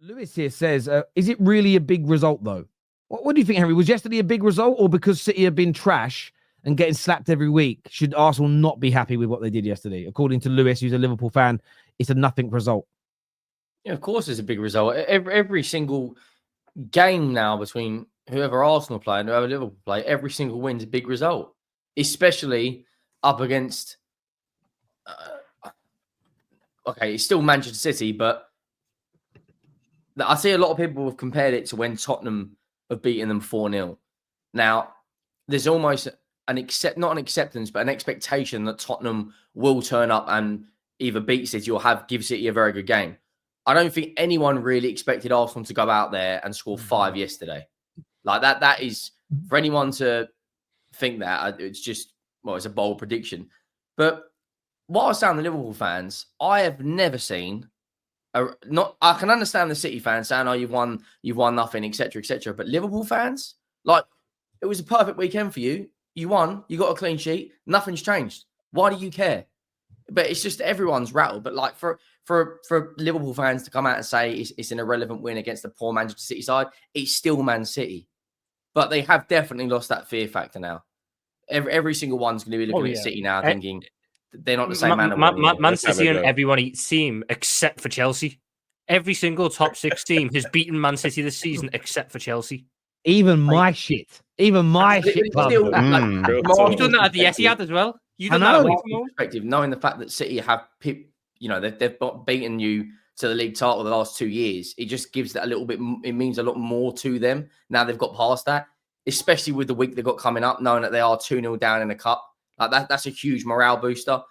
Lewis here says, is it really a big result, though? What do you think, Henry? Was yesterday a big result, or because City have been trash and getting slapped every week, should Arsenal not be happy with what they did yesterday? According to Lewis, who's a Liverpool fan, it's a nothing result. Yeah, of course it's a big result. Every single game now between whoever Arsenal play and whoever Liverpool play, every single win's a big result, especially up against... okay, it's still Manchester City, but I see a lot of people have compared it to when Tottenham have beaten them 4-0. Now, there's almost not an acceptance, but an expectation that Tottenham will turn up and either beat City or give City a very good game. I don't think anyone really expected Arsenal to go out there and score 5 yesterday. Like that is, for anyone to think that, it's just, well, it's a bold prediction. But what I was saying to Liverpool fans, I have never seen... I can understand the City fans saying, "Oh, you've won nothing, etc., etc." But Liverpool fans, like, it was a perfect weekend for you. You won. You got a clean sheet. Nothing's changed. Why do you care? But it's just everyone's rattled. But like for Liverpool fans to come out and say it's an irrelevant win against the poor Manchester City side, it's still Man City. But they have definitely lost that fear factor now. Every single one's going to be looking at City now, thinking. They're not the same Man City and everyone eats team except for Chelsea. Every single top 6 team has beaten Man City this season except for Chelsea. Even my shit. You've done that at the Etihad as well. You done that from perspective, knowing the fact that City have, they've beaten you to the league title the last 2 years. It just gives that a little bit. It means a lot more to them now. They've got past that, especially with the week they've got coming up, knowing that they are 2-0 down in the cup. Like that's a huge morale booster.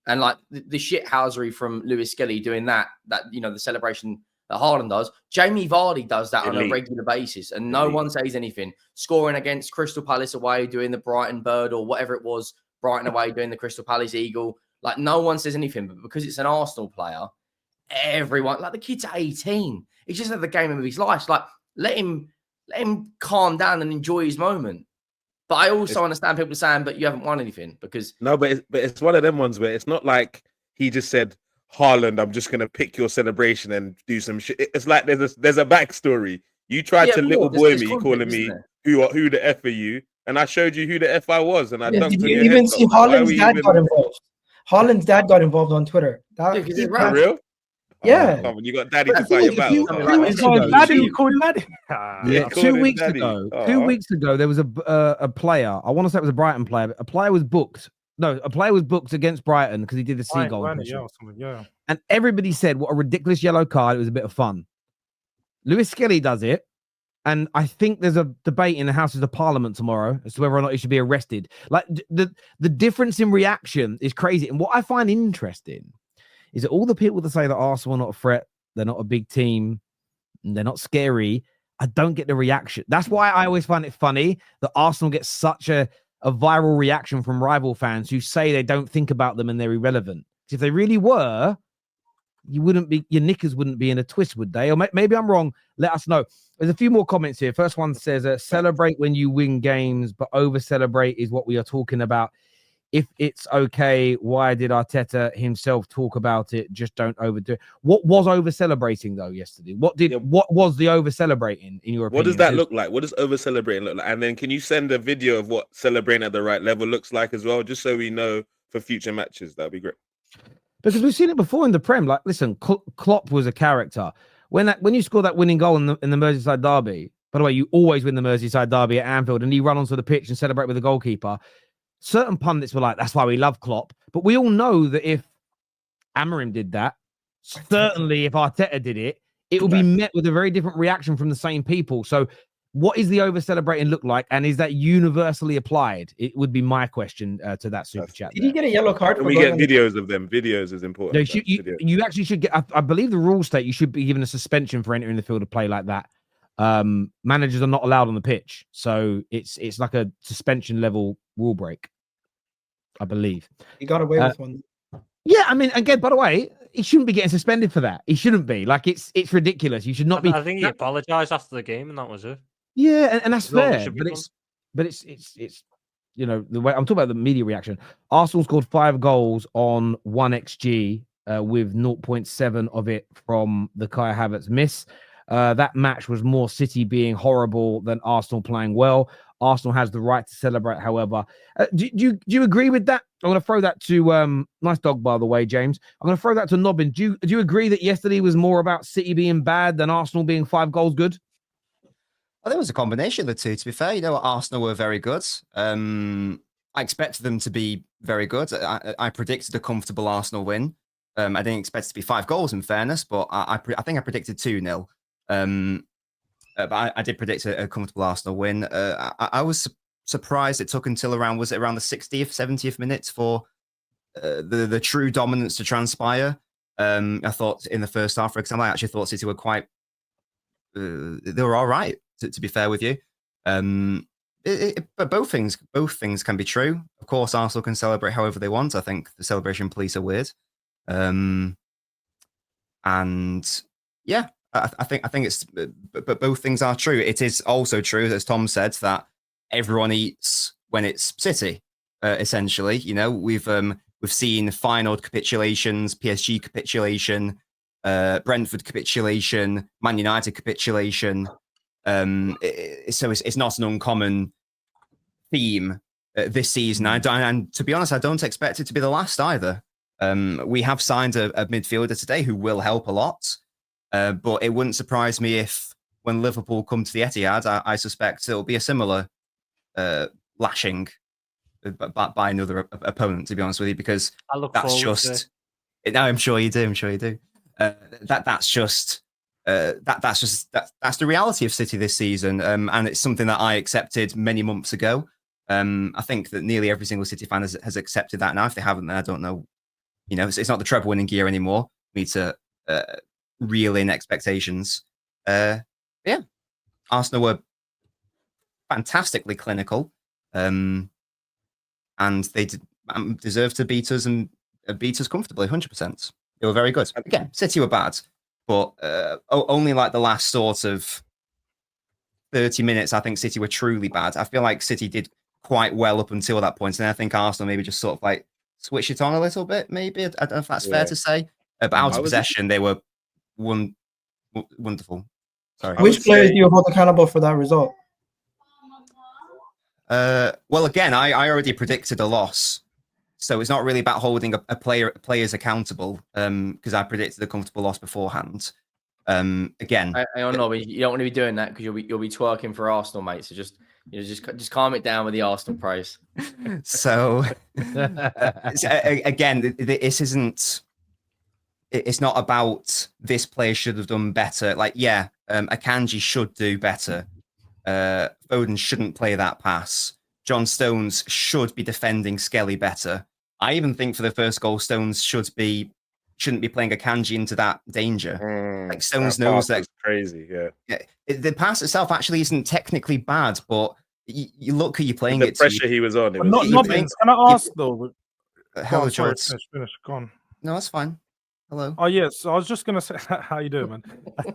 And like the shithousery from Lewis Skelly doing that, the celebration that Haaland does, Jamie Vardy does that on a regular basis, and no one says anything. Scoring against Crystal Palace away, doing the Brighton Bird or whatever it was, Brighton away doing the Crystal Palace Eagle. Like no one says anything, but because it's an Arsenal player, everyone, like the kid's 18. He's just had the game of his life. Like let him calm down and enjoy his moment. But I also understand people saying, but you haven't won anything because... No, but it's one of them ones where it's not like he just said, Haaland, I'm just going to pick your celebration and do some shit. It's like there's a backstory. You tried to little boy me, calling me, who the F are you? And I showed you who the F I was. And I dunked Did you even see Haaland's dad got involved? Haaland's dad got involved on Twitter. Is that real? Yeah. Oh, you got daddy to fight your battle. 2 weeks ago. 2 weeks ago, there was a player. I want to say it was a Brighton player. But a player was booked. No, a player was booked against Brighton because he did the seagull impression. And everybody said, what a ridiculous yellow card. It was a bit of fun. Lewis Skelly does it. And I think there's a debate in the Houses of Parliament tomorrow as to whether or not he should be arrested. Like the difference in reaction is crazy. And what I find interesting is that all the people that say that Arsenal are not a threat, they're not a big team, and they're not scary, I don't get the reaction. That's why I always find it funny that Arsenal gets such a viral reaction from rival fans who say they don't think about them and they're irrelevant. If they really were, your knickers wouldn't be in a twist, would they? Or maybe I'm wrong. Let us know. There's a few more comments here. First one says, celebrate when you win games, but over-celebrate is what we are talking about. If it's okay, why did Arteta himself talk about it? Just don't overdo it. What was over-celebrating, though, yesterday? What was the over-celebrating, in your opinion? What does that look like? What does over-celebrating look like? And then can you send a video of what celebrating at the right level looks like as well, just so we know for future matches? That'd be great. Because we've seen it before in the Prem. Like, listen, Klopp was a character. When you score that winning goal in the Merseyside derby, by the way, you always win the Merseyside derby at Anfield, and he run onto the pitch and celebrate with the goalkeeper. Certain pundits were like, that's why we love Klopp. But we all know that if Amorim did that, certainly if Arteta did it, it will be met with a very different reaction from the same people. So what is the over-celebrating look like? And is that universally applied? It would be my question to that super chat. Did he get a yellow card? We get videos of them. Videos is important. No, you actually should get, I believe the rules state you should be given a suspension for entering the field of play like that. Managers are not allowed on the pitch. So it's like a suspension level rule break, I believe. He got away with one. Yeah, I mean, again, by the way, he shouldn't be getting suspended for that. He shouldn't be. Like, it's ridiculous. You should not be. I think he apologized after the game, and that was it. Yeah, and that's fair. But it's the way I'm talking about the media reaction. Arsenal scored 5 goals on 1xG with 0.7 of it from the Kai Havertz miss. That match was more City being horrible than Arsenal playing well. Arsenal has the right to celebrate, however. Do you agree with that? I'm going to throw that to nice dog, by the way, James. I'm going to throw that to Nobbin. Do you agree that yesterday was more about City being bad than Arsenal being 5 goals good? I think it was a combination of the two, to be fair. Arsenal were very good. I expected them to be very good. I predicted a comfortable Arsenal win. I didn't expect it to be 5 goals, in fairness, but I think I predicted 2-0. But I did predict a comfortable Arsenal win. I was surprised it took until around the 60th, 70th minute for the true dominance to transpire. I thought in the first half, for example, I actually thought City were quite... they were all right, to be fair with you. But both things can be true. Of course, Arsenal can celebrate however they want. I think the celebration police are weird. And yeah, I think it's, but both things are true. It is also true, as Tom said, that everyone eats when it's City. Essentially, we've seen Feyenoord capitulations, PSG capitulation, Brentford capitulation, Man United capitulation. So it's not an uncommon theme this season. And to be honest, I don't expect it to be the last either. We have signed a midfielder today who will help a lot. But it wouldn't surprise me if when Liverpool come to the Etihad, I suspect it'll be a similar lashing by another opponent, to be honest with you, because that's just... No, I'm sure you do. That's the reality of City this season, and it's something that I accepted many months ago. I think that nearly every single City fan has accepted that now. If they haven't, then I don't know. It's not the treble winning gear anymore. We need to reel in expectations. Yeah, Arsenal were fantastically clinical, and they deserve to beat us and beat us comfortably, 100%. They were very good. Again, City were bad, but only like the last sort of 30 minutes, I think City were truly bad. I feel like City did quite well up until that point, and I think Arsenal maybe just sort of like switch it on a little bit, maybe. I don't know if that's fair to say. But out of possession, they were wonderful. Sorry. Which players do you hold accountable for that result? Well, again, I already predicted a loss, so it's not really about holding players accountable. Because I predicted a comfortable loss beforehand. Again, I don't know, but you don't want to be doing that because you'll be twerking for Arsenal, mate. So just calm it down with the Arsenal price. So again, this isn't. It's not about this player should have done better. Like, yeah, Akanji should do better. Foden shouldn't play that pass. John Stones should be defending Skelly better. I even think for the first goal, Stones shouldn't be playing Akanji into that danger. Like Stones knows that. Crazy, yeah. The pass itself actually isn't technically bad, but you look who you're playing the it pressure to. he was on. Can I ask though? Hello, George. Finish. Go on. No, that's fine. Hello. Oh yes, I was just gonna say, how you doing, man?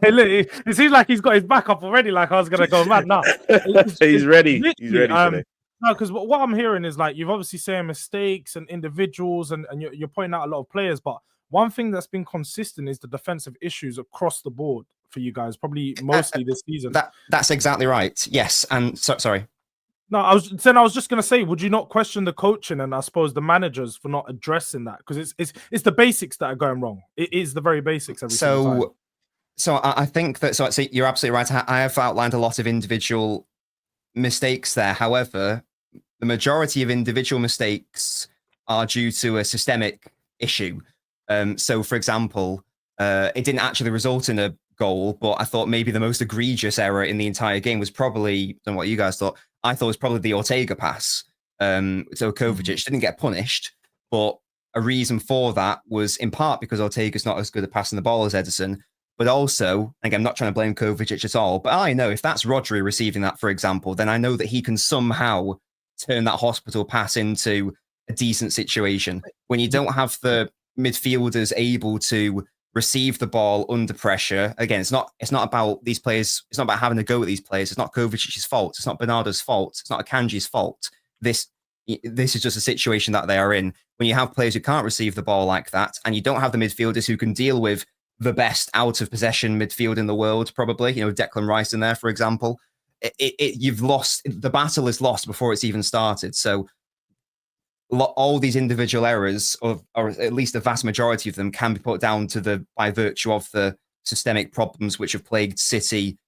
Hey, look, it seems like he's got his back up already. Like I was gonna go mad now. He's ready. He's ready today. No, because what I'm hearing is like you've obviously saying mistakes and individuals, and you're pointing out a lot of players. But one thing that's been consistent is the defensive issues across the board for you guys, probably mostly this season. That's exactly right. Yes, and sorry. No, I was just gonna say, would you not question the coaching and I suppose the managers for not addressing that? Because it's the basics that are going wrong. It is the very basics every single time. So I think that so you're absolutely right. I have outlined a lot of individual mistakes there. However, the majority of individual mistakes are due to a systemic issue. So, for example, it didn't actually result in a goal, but I thought maybe the most egregious error in the entire game was probably, I don't know what you guys thought, I thought it was probably the Ortega pass. So Kovacic didn't get punished, but a reason for that was in part because Ortega's not as good at passing the ball as Ederson, but also, again, I'm not trying to blame Kovacic at all, but I know if that's Rodri receiving that, for example, then I know that he can somehow turn that hospital pass into a decent situation. When you don't have the midfielders able to receive the ball under pressure. Again, it's not about these players. It's not about having a go at these players. It's not Kovacic's fault. It's not Bernardo's fault. It's not Akanji's fault. This is just a situation that they are in. When you have players who can't receive the ball like that, and you don't have the midfielders who can deal with the best out of possession midfield in the world, probably. Declan Rice in there, for example. You've lost. The battle is lost before it's even started. So all these individual errors, or at least the vast majority of them, can be put down to by virtue of the systemic problems which have plagued City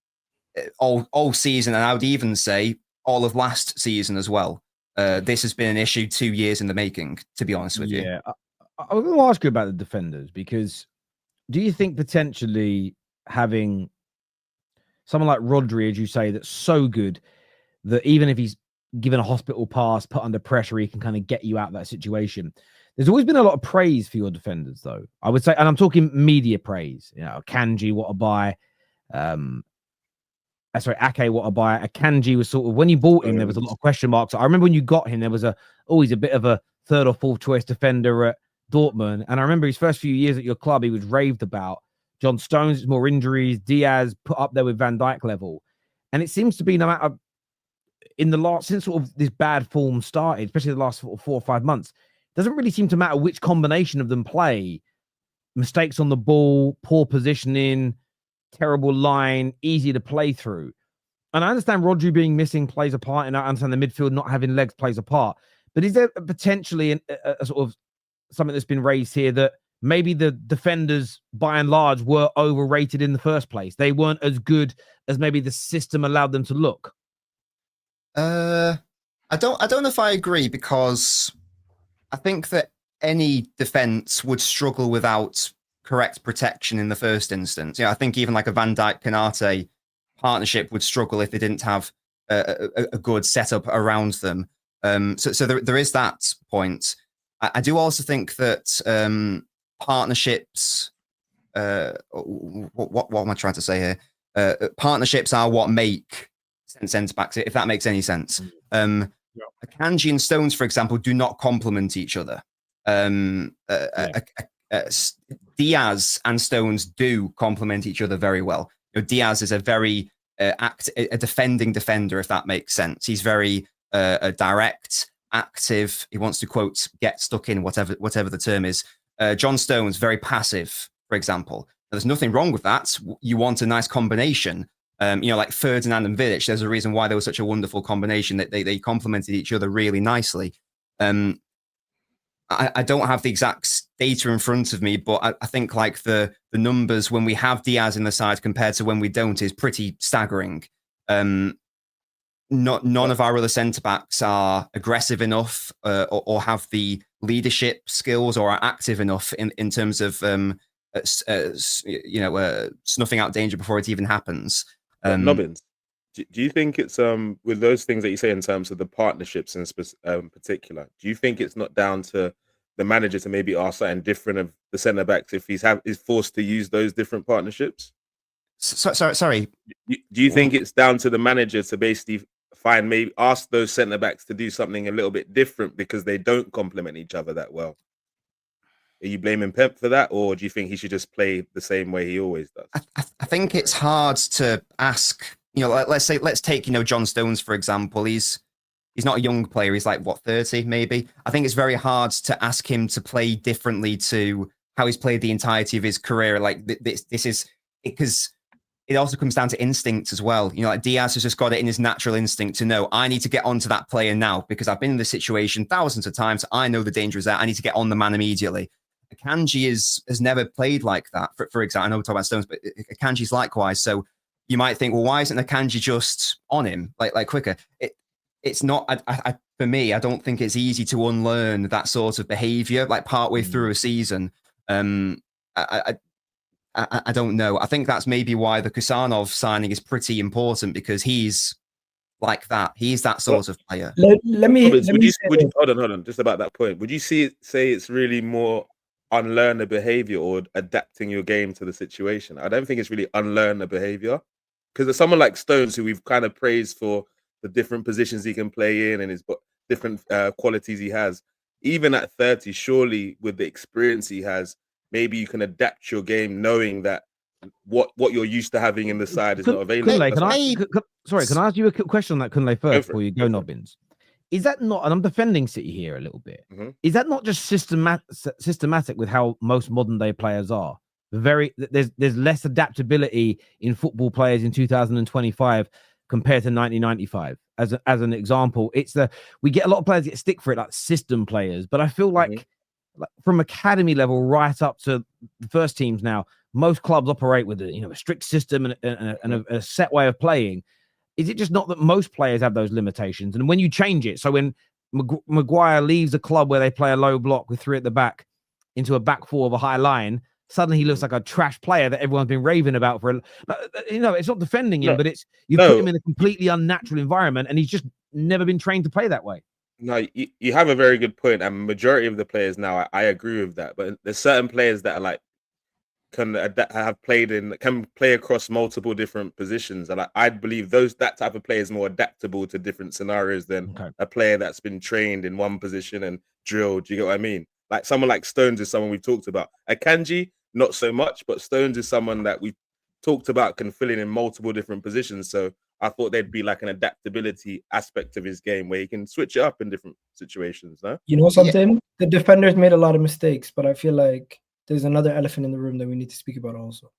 all season, and I would even say all of last season as well. This has been an issue 2 years in the making, to be honest with you. Yeah, I was going to ask you about the defenders, because do you think potentially having someone like Rodri, as you say, that's so good that even if he's given a hospital pass, put under pressure, he can kind of get you out of that situation? There's always been a lot of praise for your defenders, though, I would say, and I'm talking media praise. Kanji, what a buy. Ake, what a buy. Akanji was sort of, when you bought him, there was a lot of question marks. I remember when you got him, there was always a bit of a third or fourth choice defender at Dortmund. And I remember his first few years at your club, he was raved about. John Stones, more injuries. Diaz put up there with Van Dijk level. And it seems to be, no matter since sort of this bad form started, especially the last 4 or 5 months, it doesn't really seem to matter which combination of them play. Mistakes on the ball, poor positioning, terrible line, easy to play through. And I understand Rodri being missing plays a part, and I understand the midfield not having legs plays a part. But is there potentially a sort of something that's been raised here that maybe the defenders, by and large, were overrated in the first place? They weren't as good as maybe the system allowed them to look. I don't know if I agree, because I think that any defense would struggle without correct protection in the first instance. I think even like a Van Dijk Canate partnership would struggle if they didn't have a good setup around them. So there is that point. I do also think that partnerships. What am I trying to say here? Partnerships are what make centre backs, if that makes any sense. Akanji and Stones, for example, do not complement each other. Diaz and Stones do complement each other very well. Diaz is a very a defending defender, if that makes sense. He's very direct, active. He wants to, quote, get stuck in, whatever the term is. John Stones, very passive, for example. Now, there's nothing wrong with that. You want a nice combination. Like Ferdinand and Vidic, there's a reason why they were such a wonderful combination, that they complemented each other really nicely. I don't have the exact data in front of me, but I think like the numbers when we have Diaz in the side compared to when we don't is pretty staggering. None of our other centre-backs are aggressive enough or have the leadership skills or are active enough in terms of snuffing out danger before it even happens. Nobbins, do you think it's with those things that you say in terms of the partnerships in particular, do you think it's not down to the manager to maybe ask something different of the centre backs if is forced to use those different partnerships? Sorry. Do you think it's down to the manager to basically ask those centre backs to do something a little bit different because they don't complement each other that well? Are you blaming Pep for that, or do you think he should just play the same way he always does? I think it's hard to ask. Let's take John Stones, for example. He's not a young player. He's like, 30 maybe. I think it's very hard to ask him to play differently to how he's played the entirety of his career. Like this is because it also comes down to instinct as well. Like Diaz has just got it in his natural instinct to know, I need to get onto that player now because I've been in this situation thousands of times. I know the danger is there. I need to get on the man immediately. Akanji has never played like that. For example, I know we're talking about Stones, but Akanji's likewise. So you might think, well, why isn't Akanji just on him like quicker? It's not. For me, I don't think it's easy to unlearn that sort of behavior like partway through a season. I don't know. I think that's maybe why the Kusanov signing is pretty important, because he's like that. He's that sort of player. Let me hold on. Just about that point. Would you say it's really more unlearn the behavior or adapting your game to the situation? I don't think it's really unlearn the behavior, because there's someone like Stones who we've kind of praised for the different positions he can play in and his different qualities he has. Even at 30, surely with the experience he has, maybe you can adapt your game knowing that what you're used to having in the side is not available. Kunle, can I ask you a question on that, Kunle, first before you go, Nobbins? Is that not, and I'm defending City here a little bit, is that not just systematic with how most modern day players are? there's less adaptability in football players in 2025 compared to 1995. As an example, we get a lot of players get stick for it, like system players, but I feel like from academy level right up to the first teams now, most clubs operate with a strict system and a set way of playing. Is it just not that most players have those limitations? And when you change it, so when Maguire leaves a club where they play a low block with 3 at the back into a back 4 of a high line, suddenly he looks like a trash player that everyone's been raving about for. It's not defending him, but it's put him in a completely unnatural environment, and he's just never been trained to play that way. No, you have a very good point, and majority of the players now, I agree with that. But there's certain players that are like can play across multiple different positions, and I believe that type of player is more adaptable to different scenarios than a player that's been trained in one position and drilled. Do you get what I mean? Like someone like Stones is someone we've talked about. Akanji, not so much, but Stones is someone that we've talked about can fill in multiple different positions. So I thought there'd be like an adaptability aspect of his game where he can switch it up in different situations. No? You know something? Yeah. The defenders made a lot of mistakes, but I feel like there's another elephant in the room that we need to speak about also.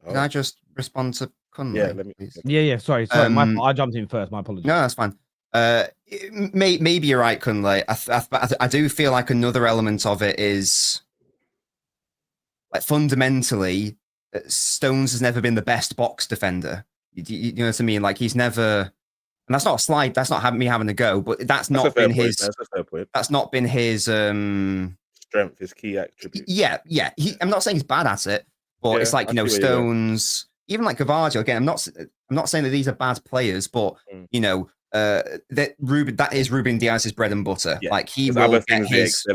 Can I just respond to Kunle, please? Yeah. Sorry. I jumped in first. My apologies. No, that's fine. Maybe you're right, Kunle. I do feel like another element of it is like fundamentally, Stones has never been the best box defender. You know what I mean? Like he's never, and that's not a slide. That's not me having a go, but that's not been his. That's a fair point. That's not been his strength, his key attribute. Yeah. I'm not saying he's bad at it, but it's like Stones, even like Gvardiol. Again, I'm not saying that these are bad players, but that is Ruben Dias's bread and butter. Yeah. Like he will get his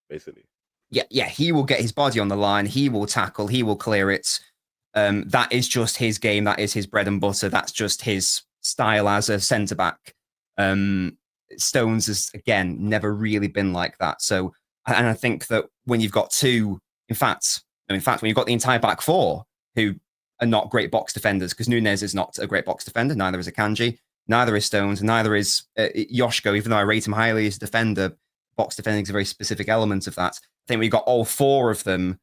basically. Yeah, he will get his body on the line. He will tackle. He will clear it. That is just his game. That is his bread and butter. That's just his style as a centre back. Stones has again never really been like that. So, and I think that when you've got two, in fact, when you've got the entire back 4 who are not great box defenders, because Nunez is not a great box defender. Neither is Akanji. Neither is Stones. Neither is Joshko. Even though I rate him highly as a defender, box defending is a very specific element of that. I think we've got all 4 of them,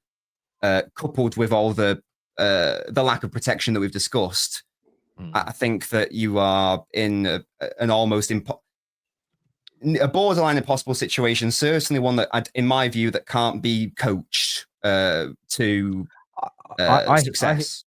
coupled with all the lack of protection that we've discussed. I think that you are in an almost a borderline impossible situation. Certainly one that, in my view, that can't be coached to success.